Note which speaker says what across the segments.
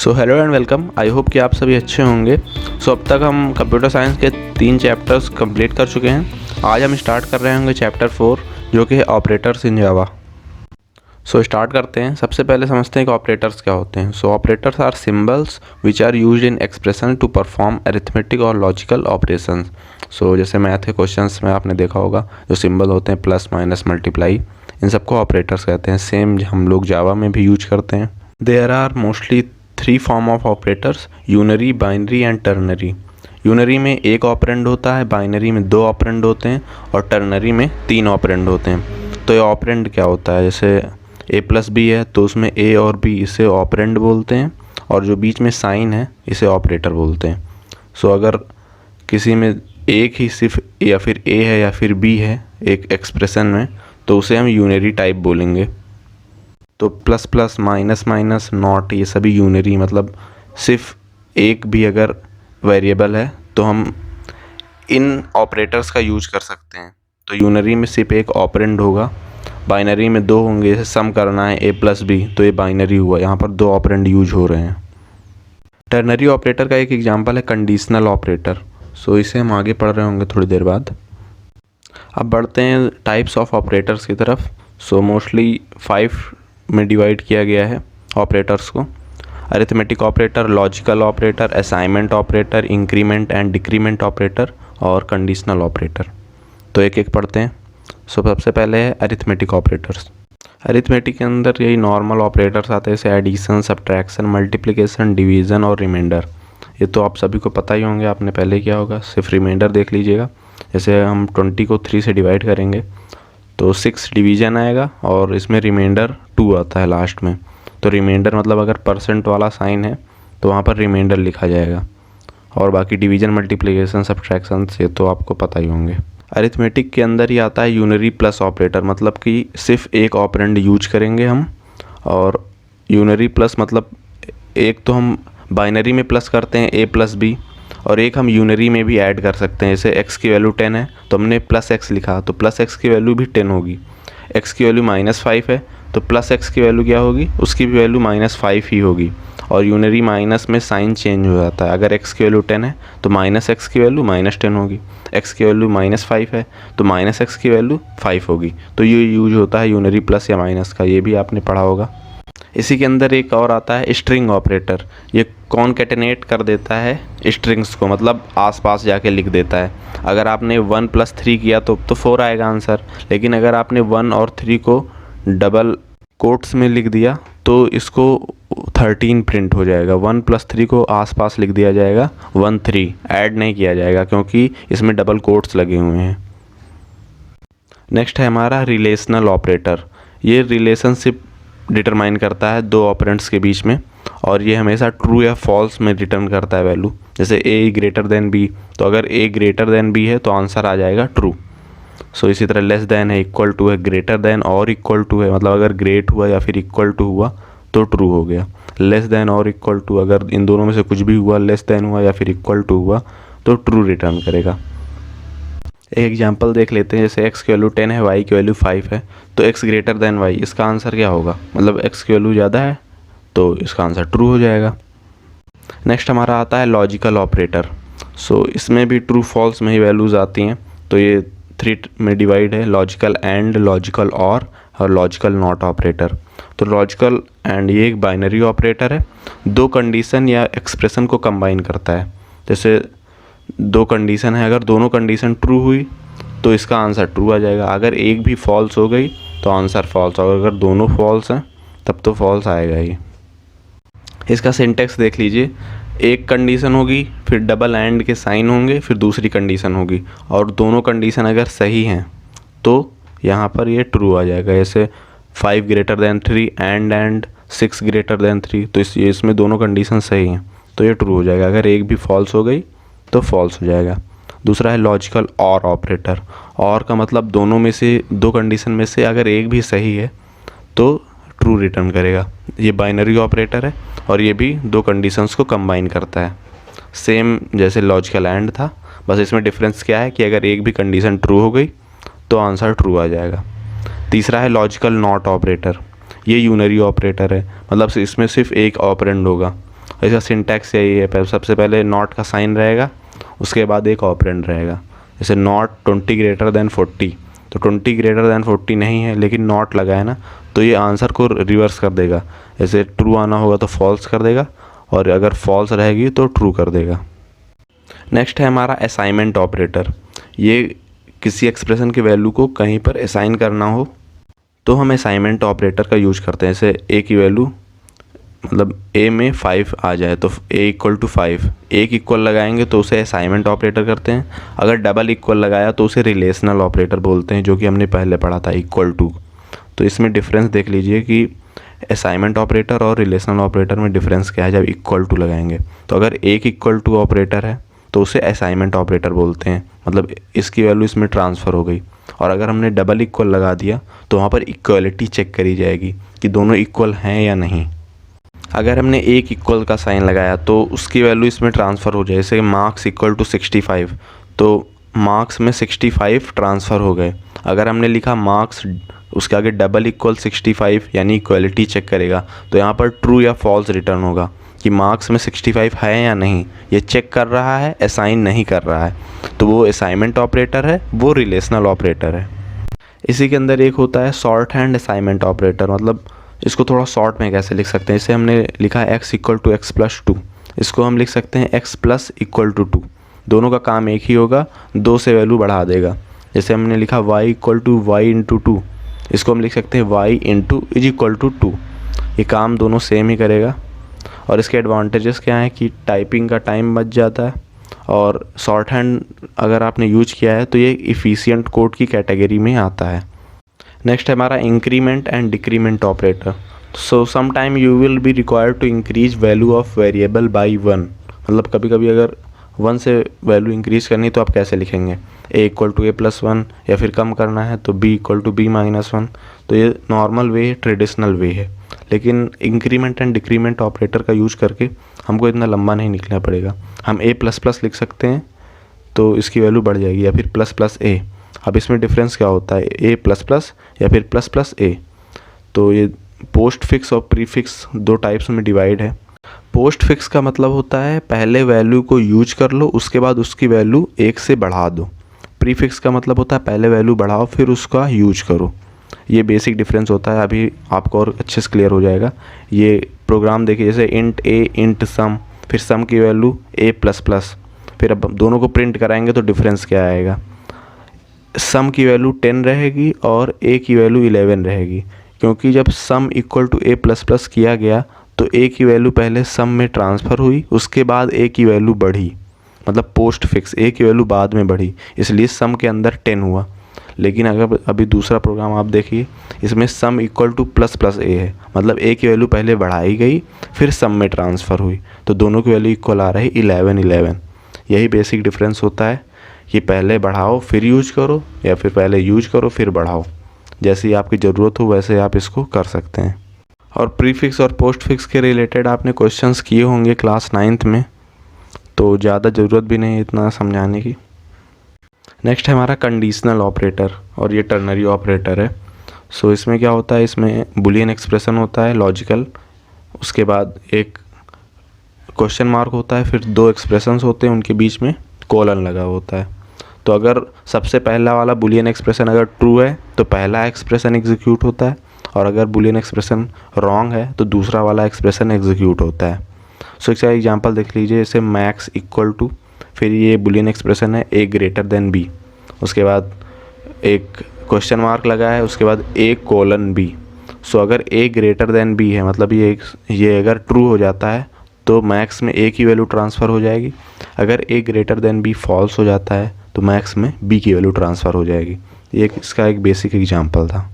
Speaker 1: So hello and welcome. I hope कि आप सभी अच्छे होंगे। अब तक हम कंप्यूटर साइंस के 3 चैप्टर्स कंप्लीट कर चुके हैं। आज हम स्टार्ट कर रहे होंगे चैप्टर 4 जो कि है ऑपरेटर्स इन जावा। स्टार्ट करते हैं। सबसे पहले समझते हैं कि ऑपरेटर्स क्या होते हैं। Operators are symbols which are used in expression to perform arithmetic और लॉजिकल ऑपरेशंस। जैसे मैथ के क्वेश्चंस में आपने देखा होगा जो सिंबल होते हैं प्लस माइनस मल्टीप्लाई, इन सबको ऑपरेटर्स कहते हैं। सेम हम लोग जावा में भी यूज करते हैं। There are mostly 3 form of operators, unary, binary and ternary. Unary में एक ऑपरेंड होता है, बाइनरी में 2 ऑपरेंड होते हैं और टर्नरी में 3 ऑपरेंड होते हैं। तो ये ऑपरेंड क्या होता है, जैसे a प्लस बी है तो उसमें a और b इसे ऑपरेंड बोलते हैं और जो बीच में साइन है इसे ऑपरेटर बोलते हैं। अगर किसी में एक ही सिर्फ या फिर a है या फिर b है एक एक्सप्रेशन में तो उसे हम यूनरी टाइप बोलेंगे। तो plus plus minus minus not ये सभी यूनरी, मतलब सिर्फ एक भी अगर वेरिएबल है तो हम इन ऑपरेटर्स का यूज कर सकते हैं। तो यूनरी में सिर्फ एक ऑपरेंड होगा, बाइनरी में 2 होंगे। जैसे सम करना है a प्लस बी तो ये बाइनरी हुआ, यहाँ पर 2 ऑपरेंड यूज हो रहे हैं। टर्नरी ऑपरेटर का एक एग्जांपल है कंडीशनल ऑपरेटर। इसे हम आगे पढ़ रहे होंगे थोड़ी देर बाद। अब बढ़ते हैं टाइप्स ऑफ ऑपरेटर्स की तरफ। मोस्टली 5 में डिवाइड किया गया है ऑपरेटर्स को। Arithmetic operator, logical operator, assignment operator, increment and decrement operator और कंडीशनल ऑपरेटर। तो एक एक पढ़ते हैं। सबसे पहले है अरिथमेटिक ऑपरेटर्स। अरिथमेटिक के अंदर यही नॉर्मल ऑपरेटर्स आते हैं, जैसे एडिशन, सब्ट्रैक्शन, मल्टीप्लिकेशन, डिवीज़न और रिमाइंडर। ये तो आप सभी को पता ही होंगे, आपने पहले किया होगा। सिर्फ रिमाइंडर देख लीजिएगा। जैसे हम 20 को 3 से डिवाइड करेंगे तो 6 डिवीज़न आएगा और इसमें रिमाइंडर 2 आता है लास्ट में। तो रिमाइंडर मतलब अगर परसेंट वाला साइन है तो वहाँ पर रिमाइंडर लिखा जाएगा। और बाकी डिवीज़न, मल्टीप्लिकेशन, सब्ट्रैक्शन से तो आपको पता ही होंगे। अरिथमेटिक के अंदर ही आता है यूनरी प्लस ऑपरेटर, मतलब कि सिर्फ एक ऑपरेंड यूज करेंगे हम। और यूनरी प्लस मतलब एक तो हम बाइनरी में प्लस करते हैं a प्लस बी, और एक हम यूनरी में भी ऐड कर सकते हैं। जैसे x की वैल्यू 10 है तो हमने प्लस x लिखा तो प्लस x की वैल्यू भी 10 होगी। x की वैल्यू -5 है तो प्लस x की वैल्यू क्या होगी, उसकी भी वैल्यू -5 ही होगी। और यूनरी माइनस में साइन चेंज हो जाता है। अगर x की वैल्यू 10 है तो -x की वैल्यू -10 होगी। x की वैल्यू -5 है तो -x की वैल्यू 5 होगी। तो ये यूज होता है यूनरी प्लस या माइनस का, ये भी आपने पढ़ा होगा। इसी के अंदर एक और आता है स्ट्रिंग ऑपरेटर। ये कॉन्कैटिनेट कर देता है स्ट्रिंग्स को, मतलब आसपास जाके लिख देता है। अगर आपने 1 + 3 किया तो 4 आएगा आंसर, लेकिन अगर आपने 1 और 3 को डबल कोट्स में लिख दिया तो इसको 13 प्रिंट हो जाएगा। 1 + 3 को आसपास लिख दिया जाएगा 1 3, ऐड नहीं किया जाएगा क्योंकि इसमें डबल कोट्स लगे हुए हैं। नेक्स्ट है हमारा रिलेशनल ऑपरेटर। ये रिलेशनशिप डिटरमाइन करता है 2 ऑपरेंड्स के बीच में, और ये हमेशा ट्रू या फॉल्स में रिटर्न करता है वैल्यू। जैसे a ग्रेटर देन b, तो अगर a ग्रेटर देन b है तो आंसर आ जाएगा ट्रू। इसी तरह लेस देन है, इक्वल टू है, ग्रेटर देन और इक्वल टू है, मतलब अगर ग्रेट हुआ या फिर इक्वल टू हुआ तो ट्रू हो गया। लेस देन और इक्वल टू, अगर इन दोनों में से कुछ भी हुआ, लेस देन हुआ या फिर इक्वल टू हुआ तो ट्रू रिटर्न करेगा। एक एग्जांपल देख लेते हैं। जैसे x की वैल्यू 10 है, y की वैल्यू 5 है, तो x ग्रेटर देन y, इसका आंसर क्या होगा, मतलब x की वैल्यू ज़्यादा है तो इसका आंसर ट्रू हो जाएगा। नेक्स्ट हमारा आता है लॉजिकल ऑपरेटर। इसमें भी ट्रू फॉल्स में ही वैल्यूज़ आती हैं। तो ये 3 में डिवाइड है, लॉजिकल एंड, लॉजिकल और लॉजिकल नॉट ऑपरेटर। तो लॉजिकल एंड ये एक बाइनरी ऑपरेटर है, 2 कंडीशन या एक्सप्रेशन को कंबाइन करता है। जैसे 2 कंडीशन है, अगर दोनों कंडीशन ट्रू हुई तो इसका आंसर ट्रू आ जाएगा। अगर एक भी फॉल्स हो गई तो आंसर फॉल्स, और अगर दोनों फॉल्स हैं तब तो फॉल्स आएगा ही। इसका सिंटेक्स देख लीजिए। एक कंडीशन होगी, फिर डबल एंड के साइन होंगे, फिर दूसरी कंडीशन होगी, और दोनों कंडीशन अगर सही हैं तो यहाँ पर ये ट्रू आ जाएगा। जैसे 5 greater than 3 and 6 greater than 3, तो इसमें दोनों कंडीशन सही हैं तो ये ट्रू हो जाएगा। अगर एक भी फॉल्स हो गई तो फॉल्स हो जाएगा। दूसरा है लॉजिकल और ऑपरेटर। और का मतलब दोनों में से, 2 कंडीशन में से अगर एक भी सही है तो ट्रू रिटर्न करेगा। ये बाइनरी ऑपरेटर है और ये भी 2 कंडीशंस को कंबाइन करता है। सेम जैसे लॉजिकल एंड था, बस इसमें डिफरेंस क्या है कि अगर एक भी कंडीशन ट्रू हो गई तो आंसर ट्रू आ जाएगा। तीसरा है लॉजिकल नॉट ऑपरेटर। ये यूनरी ऑपरेटर है, मतलब इसमें सिर्फ एक ऑपरेंड होगा। इसका सिंटैक्स यही है, सबसे पहले नॉट का साइन रहेगा, उसके बाद एक ऑपरेंड रहेगा। जैसे नॉट 20 ग्रेटर देन 40, तो 20 ग्रेटर देन 40 नहीं है लेकिन नॉट लगा है ना, तो ये आंसर को रिवर्स कर देगा। जैसे ट्रू आना होगा तो फॉल्स कर देगा, और अगर फॉल्स रहेगी तो ट्रू कर देगा। नेक्स्ट है हमारा असाइनमेंट ऑपरेटर। ये किसी एक्सप्रेशन की वैल्यू को कहीं पर असाइन करना हो तो हम असाइनमेंट ऑपरेटर का यूज करते हैं। जैसे ए की वैल्यू मतलब ए में 5 आ जाए तो ए इक्वल टू 5, एक इक्वल लगाएंगे तो उसे असाइनमेंट ऑपरेटर करते हैं। अगर डबल इक्वल लगाया तो उसे रिलेशनल ऑपरेटर बोलते हैं, जो कि हमने पहले पढ़ा था, इक्वल टू। तो इसमें डिफरेंस देख लीजिए कि असाइनमेंट ऑपरेटर और रिलेशनल ऑपरेटर में डिफरेंस क्या है जब इक्वल टू लगाएंगे। तो अगर एक इक्वल टू ऑपरेटर है तो उसे असाइनमेंट ऑपरेटर बोलते हैं, मतलब इसकी वैल्यू इसमें ट्रांसफ़र हो गई। और अगर हमने डबल इक्वल लगा दिया तो वहाँ पर इक्वलिटी चेक करी जाएगी कि दोनों इक्वल हैं या नहीं। अगर हमने एक इक्वल का साइन लगाया तो उसकी वैल्यू इसमें ट्रांसफ़र हो जाए। जैसे मार्क्स इक्वल टू 65, तो मार्क्स में 65 ट्रांसफ़र हो गए। अगर हमने लिखा मार्क्स उसके आगे डबल इक्वल 65 यानी इक्वलिटी चेक करेगा, तो यहाँ पर ट्रू या फॉल्स रिटर्न होगा कि मार्क्स में 65 है या नहीं। ये चेक कर रहा है, असाइन नहीं कर रहा है, तो वो असाइनमेंट ऑपरेटर है, वो रिलेशनल ऑपरेटर है। इसी के अंदर एक होता है शॉर्ट हैंड असाइनमेंट ऑपरेटर, मतलब इसको थोड़ा शॉर्ट में कैसे लिख सकते हैं। इसे हमने लिखा है x equal to x plus 2, इसको हम लिख सकते हैं x प्लस इक्वल टू 2। दोनों का काम एक ही होगा, 2 से वैल्यू बढ़ा देगा। जैसे हमने लिखा y equal to y into 2, इसको हम लिख सकते हैं y into is equal to 2। ये काम दोनों सेम ही करेगा। और इसके एडवांटेजेस क्या हैं कि टाइपिंग का टाइम बच जाता है, और शॉर्ट हैंड अगर आपने यूज किया है तो ये इफ़िशिएंट कोड की कैटेगरी में आता है। नेक्स्ट है हमारा increment and decrement operator. So some time you will be required to increase value of variable by 1, मतलब कभी कभी अगर 1 से वैल्यू इंक्रीज़ करनी तो आप कैसे लिखेंगे, a equal to a plus 1, या फिर कम करना है तो b equal to b minus 1। तो ये नॉर्मल वे है, ट्रेडिशनल वे है। लेकिन इंक्रीमेंट एंड डिक्रीमेंट ऑपरेटर का यूज करके हमको इतना लंबा नहीं लिखना पड़ेगा। हम a प्लस प्लस लिख सकते हैं तो इसकी वैल्यू बढ़ जाएगी, या फिर प्लस प्लस a। अब इसमें डिफरेंस क्या होता है, a प्लस प्लस या फिर प्लस प्लस a। तो ये पोस्ट फिक्स और प्रीफिक्स 2 टाइप्स में डिवाइड है। पोस्ट फिक्स का मतलब होता है पहले वैल्यू को यूज कर लो, उसके बाद उसकी वैल्यू 1 से बढ़ा दो। प्रीफिक्स का मतलब होता है पहले वैल्यू बढ़ाओ फिर उसका यूज करो। ये बेसिक डिफरेंस होता है, अभी आपको और अच्छे से क्लियर हो जाएगा। ये प्रोग्राम देखिए, जैसे इंट a इंट सम, फिर सम की वैल्यू a प्लस प्लस, फिर अब दोनों को प्रिंट कराएंगे तो डिफरेंस क्या आएगा, सम की वैल्यू 10 रहेगी और a की वैल्यू 11 रहेगी। क्योंकि जब sum equal to a plus plus किया गया तो a की वैल्यू पहले सम में ट्रांसफ़र हुई, उसके बाद a की वैल्यू बढ़ी, मतलब पोस्ट फिक्स a की वैल्यू बाद में बढ़ी, इसलिए सम के अंदर 10 हुआ। लेकिन अगर अभी दूसरा प्रोग्राम आप देखिए, इसमें सम equal two plus plus a है, मतलब a की वैल्यू पहले बढ़ाई गई फिर सम में ट्रांसफ़र हुई, तो दोनों की वैल्यू इक्वल आ रही 11 11। यही बेसिक डिफरेंस होता है कि पहले बढ़ाओ फिर यूज करो, या फिर पहले यूज करो फिर बढ़ाओ। जैसी आपकी ज़रूरत हो वैसे आप इसको कर सकते हैं। और प्रीफिक्स और पोस्ट फिक्स के रिलेटेड आपने क्वेश्चंस किए होंगे क्लास 9th में, तो ज़्यादा ज़रूरत भी नहीं इतना समझाने की। नेक्स्ट है हमारा कंडीशनल ऑपरेटर, और ये टर्नरी ऑपरेटर है। सो इसमें क्या होता है, इसमें बुलियन एक्सप्रेशन होता है लॉजिकल, उसके बाद एक क्वेश्चन मार्क होता है, फिर 2 एक्सप्रेशंस होते हैं, उनके बीच में कोलन लगा होता है। तो अगर सबसे पहला वाला बुलियन एक्सप्रेशन अगर ट्रू है तो पहला एक्सप्रेशन एग्जीक्यूट होता है, और अगर बुलियन एक्सप्रेशन रॉन्ग है तो दूसरा वाला एक्सप्रेशन एग्जीक्यूट होता है। सो इसका एग्जांपल देख लीजिए, जैसे मैक्स इक्वल टू, फिर ये बुलियन एक्सप्रेशन है a ग्रेटर देन b, उसके बाद एक क्वेश्चन मार्क लगा है, उसके बाद a कोलन b। सो अगर a ग्रेटर देन b है, मतलब ये अगर ट्रू हो जाता है तो मैक्स में a की वैल्यू ट्रांसफ़र हो जाएगी। अगर a greater than b false हो जाता है तो मैक्स में b की वैल्यू ट्रांसफ़र हो जाएगी। ये इसका एक बेसिक एग्जांपल था।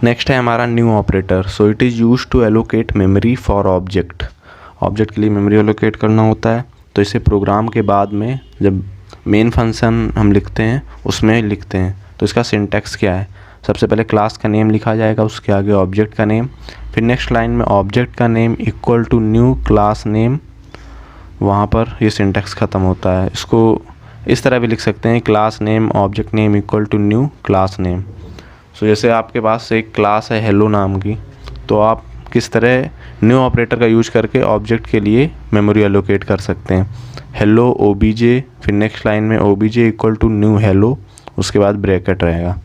Speaker 1: नेक्स्ट है हमारा new operator. So it is use to allocate memory for object. Object के लिए मेमोरी एलोकेट करना होता है, तो इसे प्रोग्राम के बाद में जब मेन फंक्शन हम लिखते हैं उसमें लिखते हैं। तो इसका सिंटैक्स क्या है, सबसे पहले क्लास का नेम लिखा जाएगा, उसके आगे ऑब्जेक्ट का नेम, फिर नेक्स्ट लाइन में ऑब्जेक्ट का name equal to new class name, वहाँ पर ये सिंटैक्स ख़त्म होता है। इसको इस तरह भी लिख सकते हैं, class name object name equal to new class name. So जैसे आपके पास एक क्लास है हेलो नाम की, तो आप किस तरह न्यू ऑपरेटर का यूज करके ऑब्जेक्ट के लिए मेमोरी एलोकेट कर सकते हैं। हेलो ओबीजे, फिर नेक्स्ट लाइन में OBJ equal to new hello, उसके बाद ब्रैकेट रहेगा।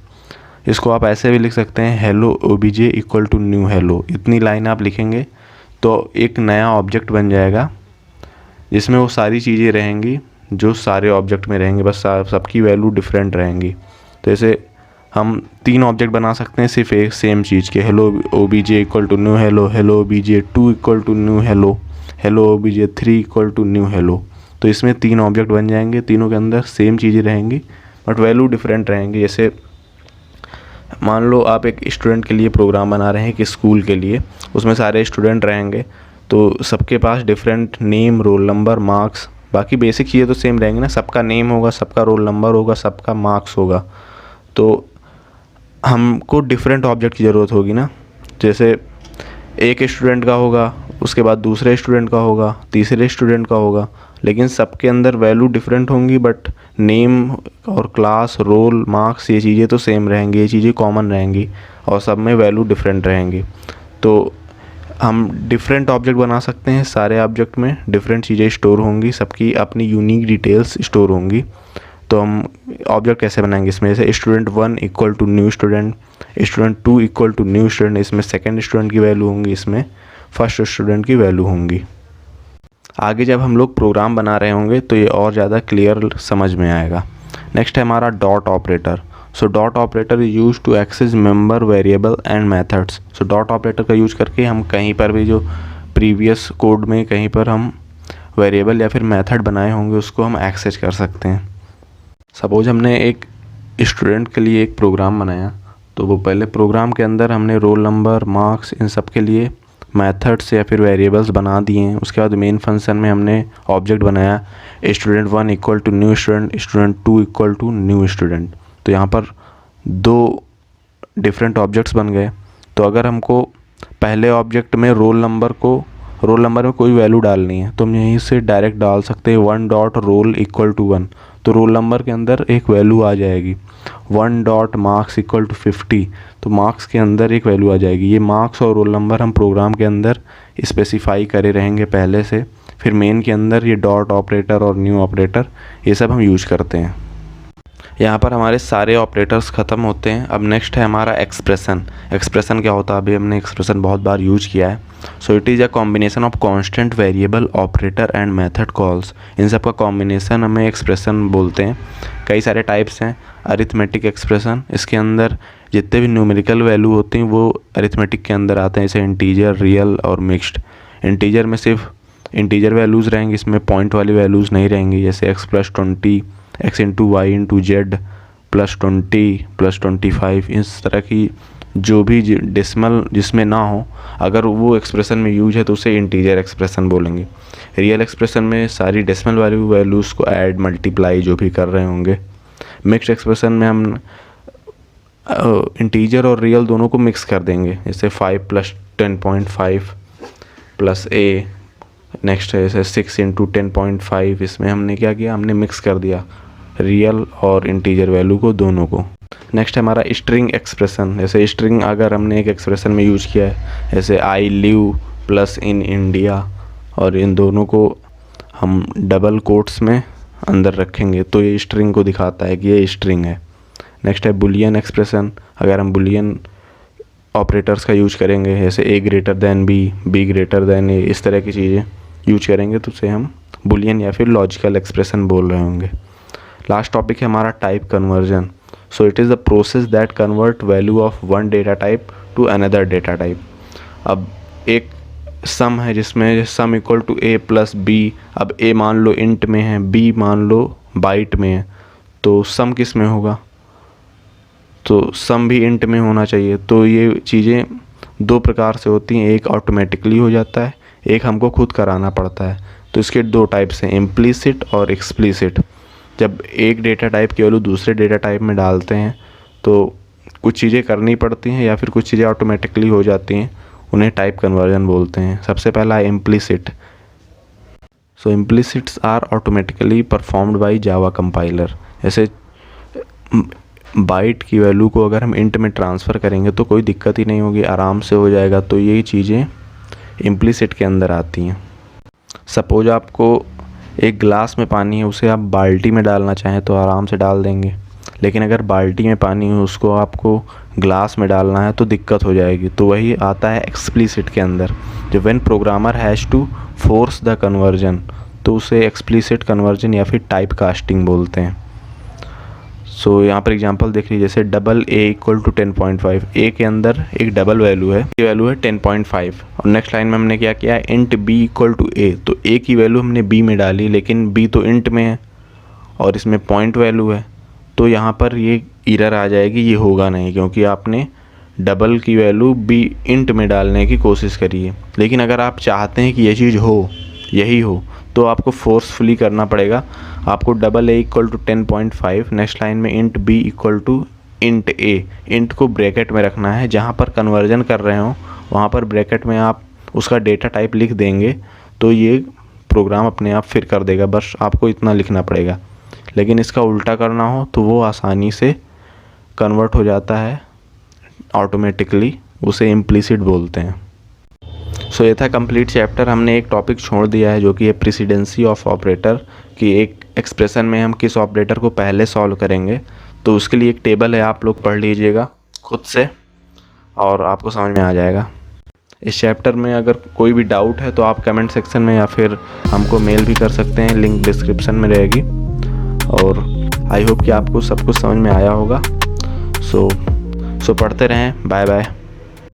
Speaker 1: इसको आप ऐसे भी लिख सकते हैं hello OBJ equal to new hello. इतनी लाइन आप लिखेंगे तो एक नया ऑब्जेक्ट बन जाएगा जिसमें वो सारी चीज़ें रहेंगी जो सारे ऑब्जेक्ट में रहेंगी, बस सबकी वैल्यू डिफरेंट रहेंगी। तो ऐसे हम 3 ऑब्जेक्ट बना सकते हैं सिर्फ एक सेम चीज़ के, hello OBJ equal to new hello, hello OBJ 2 equal to new hello, hello OBJ 3 equal to new hello. तो इसमें 3 ऑब्जेक्ट बन जाएंगे, तीनों के अंदर सेम चीज़ें रहेंगी बट वैल्यू डिफरेंट रहेंगी। जैसे मान लो आप एक स्टूडेंट के लिए प्रोग्राम बना रहे हैं कि स्कूल के लिए, उसमें सारे स्टूडेंट रहेंगे तो सबके पास different name, roll number, marks, बाकी बेसिक चीज़ें तो सेम रहेंगी ना। सबका नेम होगा, सबका रोल नंबर होगा, सबका मार्क्स होगा, तो हमको डिफरेंट ऑब्जेक्ट की ज़रूरत होगी ना। जैसे एक स्टूडेंट का होगा, उसके बाद दूसरे स्टूडेंट का होगा, तीसरे स्टूडेंट का होगा, लेकिन सबके अंदर वैल्यू डिफरेंट होंगी बट नेम और क्लास, रोल, मार्क्स ये चीज़ें तो सेम रहेंगी, ये चीज़ें कॉमन रहेंगी और सब में वैल्यू डिफरेंट रहेंगी। तो हम डिफरेंट ऑब्जेक्ट बना सकते हैं, सारे ऑब्जेक्ट में डिफरेंट चीज़ें स्टोर होंगी, सबकी अपनी यूनिक डिटेल्स स्टोर होंगी। तो हम ऑब्जेक्ट कैसे बनाएंगे इसमें, जैसे student 1 equal to new student, student 2 equal to new student, इसमें सेकेंड स्टूडेंट की वैल्यू होंगी, इसमें फर्स्ट स्टूडेंट की वैल्यू होंगी। आगे जब हम लोग प्रोग्राम बना रहे होंगे तो ये और ज़्यादा क्लियर समझ में आएगा। नेक्स्ट है हमारा dot operator. So dot operator is use to access member variable and methods. So dot operator का यूज करके हम कहीं पर भी जो प्रीवियस कोड में कहीं पर हम वेरिएबल या फिर मेथड बनाए होंगे उसको हम एक्सेस कर सकते हैं। सपोज हमने एक स्टूडेंट के लिए एक प्रोग्राम बनाया, तो वो पहले प्रोग्राम के अंदर हमने रोल नंबर, मार्क्स, इन सब के लिए मेथड्स या फिर वेरिएबल्स बना दिए हैं। उसके बाद मेन फंक्शन में हमने ऑब्जेक्ट बनाया student 1 equal to new student, student 2 equal to new student. तो यहाँ पर 2 डिफरेंट ऑब्जेक्ट्स बन गए। तो अगर हमको पहले ऑब्जेक्ट में रोल नंबर में कोई वैल्यू डालनी है तो हम यहीं से डायरेक्ट डाल सकते हैं 1 डॉट रोल इक्वल टू 1, तो रोल नंबर के अंदर एक वैल्यू आ जाएगी। 1 डॉट मार्क्स इक्वल टू 50, तो मार्क्स के अंदर एक वैल्यू आ जाएगी। ये मार्क्स और रोल नंबर हम प्रोग्राम के अंदर स्पेसिफाई करे रहेंगे पहले से, फिर मेन के अंदर ये डॉट ऑपरेटर और न्यू ऑपरेटर ये सब हम यूज करते हैं। यहाँ पर हमारे सारे ऑपरेटर्स ख़त्म होते हैं। अब नेक्स्ट है हमारा एक्सप्रेशन। एक्सप्रेशन क्या होता है, अभी हमने एक्सप्रेशन बहुत बार यूज किया है। So it is a combination of constant, variable, operator and method calls. इन सब का कॉम्बिनेशन हमें एक्सप्रेशन बोलते हैं। कई सारे टाइप्स हैं। अरिथमेटिक एक्सप्रेशन, इसके अंदर जितने भी न्यूमेरिकल वैल्यू होती हैं वो अरिथमेटिक के अंदर आते हैं, जैसे इंटीजर, रियल और मिक्स्ड। इंटीजर में सिर्फ इंटीजर वैल्यूज़ रहेंगी, इसमें पॉइंट वाली वैल्यूज़ नहीं रहेंगी, जैसे x+20, x into y into z +20 +25, इस तरह की जो भी डेसिमल जिसमें ना हो, अगर वो एक्सप्रेशन में यूज है तो उसे इंटीजर एक्सप्रेशन बोलेंगे। रियल एक्सप्रेशन में सारी डेसिमल वैल्यूज़ को ऐड, मल्टीप्लाई जो भी कर रहे होंगे। मिक्स्ड एक्सप्रेशन में हम इंटीजर और रियल दोनों को मिक्स कर देंगे, जैसे 5 + 10.5 प्लस a, नेक्स्ट है जैसे 6 इंटू 10.5, इसमें हमने क्या किया, हमने मिक्स कर दिया रियल और इंटीजर वैल्यू को, दोनों को। नेक्स्ट है हमारा स्ट्रिंग एक्सप्रेशन। जैसे स्ट्रिंग अगर हमने एक एक्सप्रेशन में यूज किया है, जैसे I live plus in India, और इन दोनों को हम डबल कोट्स में अंदर रखेंगे तो ये स्ट्रिंग को दिखाता है कि ये स्ट्रिंग है। नेक्स्ट है बुलियन एक्सप्रेशन। अगर हम बुलियन ऑपरेटर्स का यूज करेंगे, जैसे a greater than b greater than a, इस तरह की चीज़ें यूज करेंगे तो उसे हम बुलियन या फिर लॉजिकल एक्सप्रेशन बोल रहे होंगे। लास्ट टॉपिक है हमारा type conversion. So it is the process that convert value of one data type to another data type. अब एक सम है जिसमें sum equal to a plus b, अब a मान लो इंट में है, b मान लो बाइट में है, तो सम किस में होगा, तो सम भी इंट में होना चाहिए। तो ये चीज़ें 2 प्रकार से होती हैं, एक ऑटोमेटिकली हो जाता है, एक हमको खुद कराना पड़ता है। तो इसके 2 टाइप्स हैं, इम्प्लिसिट और एक्सप्लिसिट। जब एक डेटा टाइप की वैल्यू दूसरे डेटा टाइप में डालते हैं तो कुछ चीज़ें करनी पड़ती हैं या फिर कुछ चीज़ें ऑटोमेटिकली हो जाती हैं, उन्हें टाइप कन्वर्जन बोलते हैं। सबसे पहला है implicit. So implicits are automatically performed by Java compiler. जैसे बाइट की वैल्यू को अगर हम इंट में ट्रांसफ़र करेंगे तो कोई दिक्कत ही नहीं होगी, आराम से हो जाएगा। तो यही चीज़ें इम्प्लिसिट के अंदर आती हैं। सपोज आपको एक गिलास में पानी है, उसे आप बाल्टी में डालना चाहें तो आराम से डाल देंगे, लेकिन अगर बाल्टी में पानी है उसको आपको ग्लास में डालना है तो दिक्कत हो जाएगी। तो वही आता है एक्सप्लिसिट के अंदर, जो when programmer has to force the conversion, तो उसे एक्सप्लिसिट कन्वर्जन या फिर टाइप कास्टिंग बोलते हैं। सो यहाँ पर एग्जांपल देख लीजिए, जैसे डबल ए इक्वल टू 10.5, ए के अंदर एक डबल वैल्यू है, ये वैल्यू है 10.5। और नेक्स्ट लाइन में हमने क्या किया, इंट बी इक्वल टू ए, तो ए की वैल्यू हमने बी में डाली, लेकिन बी तो इंट में है और इसमें पॉइंट वैल्यू है, तो यहाँ पर ये एरर आ जाएगी, ये होगा नहीं, क्योंकि आपने डबल की वैल्यू बी इंट में डालने की कोशिश करी है। लेकिन अगर आप चाहते हैं कि ये चीज़ हो, यही हो, तो आपको फोर्सफुली करना पड़ेगा। आपको double A equal to 10.5, next line में int B equal to int A, int को ब्रैकेट में रखना है, जहाँ पर कन्वर्जन कर रहे हो वहाँ पर ब्रैकेट में आप उसका डेटा टाइप लिख देंगे तो ये प्रोग्राम अपने आप फिर कर देगा, बस आपको इतना लिखना पड़ेगा। लेकिन इसका उल्टा करना हो तो वो आसानी से कन्वर्ट हो जाता है ऑटोमेटिकली, उसे इम्प्लिसिट बोलते हैं। सो ये था कंप्लीट चैप्टर। हमने एक टॉपिक छोड़ दिया है जो कि है प्रेसिडेंसी ऑफ ऑपरेटर, कि एक एक्सप्रेशन में हम किस ऑपरेटर को पहले सॉल्व करेंगे। तो उसके लिए एक टेबल है, आप लोग पढ़ लीजिएगा खुद से और आपको समझ में आ जाएगा। इस चैप्टर में अगर कोई भी डाउट है तो आप कमेंट सेक्शन में या फिर हमको मेल भी कर सकते हैं, लिंक डिस्क्रिप्शन में रहेगी। और आई होप कि आपको सब कुछ समझ में आया होगा। सो पढ़ते रहें। Bye bye.